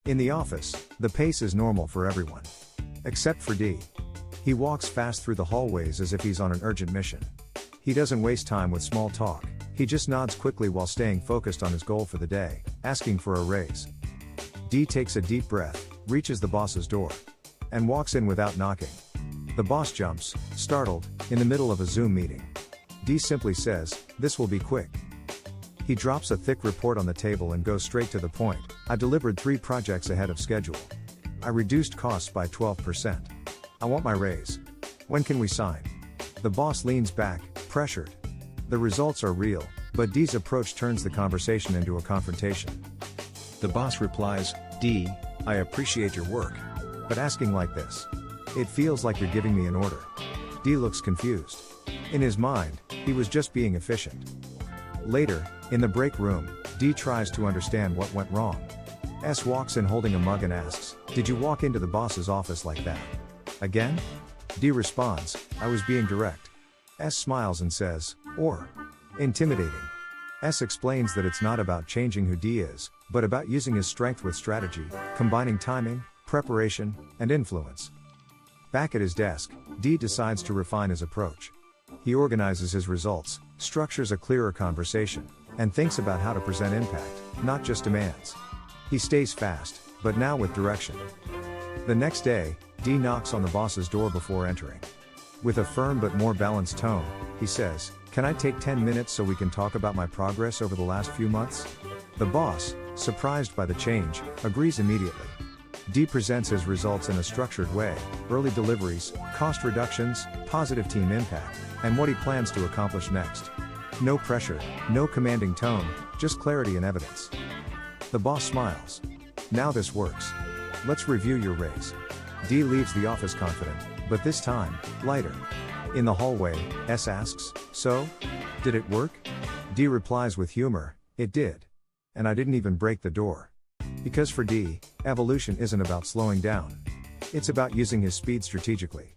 In the office, the pace is normal for everyone. Except for D. He walks fast through the hallways as if he's on an urgent mission. He doesn't waste time with small talk, he just nods quickly while staying focused on his goal for the day, asking for a raise. D takes a deep breath, reaches the boss's door, and walks in without knocking. The boss jumps, startled, in the middle of a Zoom meeting. D simply says, "This will be quick." He drops a thick report on the table and goes straight to the point. "I delivered 3 projects ahead of schedule. I reduced costs by 12%. I want my raise. When can we sign?" The boss leans back, pressured. The results are real, but D's approach turns the conversation into a confrontation. The boss replies, "D, I appreciate your work. But asking like this, it feels like you're giving me an order." D looks confused. In his mind, he was just being efficient. Later, in the break room, D tries to understand what went wrong. S walks in holding a mug and asks, "Did you walk into the boss's office like that? Again?" D responds, "I was being direct." S smiles and says, "Or intimidating." S explains that it's not about changing who D is, but about using his strength with strategy, combining timing, preparation, and influence. Back at his desk, D decides to refine his approach. He organizes his results, structures a clearer conversation, and thinks about how to present impact, not just demands. He stays fast, but now with direction. The next day, D knocks on the boss's door before entering. With a firm but more balanced tone, he says, "Can I take 10 minutes so we can talk about my progress over the last few months?" The boss, surprised by the change, agrees immediately. D presents his results in a structured way: early deliveries, cost reductions, positive team impact, and what he plans to accomplish next. No pressure, no commanding tone, just clarity and evidence. The boss smiles. "Now this works. Let's review your raise." D leaves the office confident, but this time, lighter. In the hallway, S asks, "So? Did it work?" D replies with humor, "It did. And I didn't even break the door." Because for D, evolution isn't about slowing down. It's about using his speed strategically.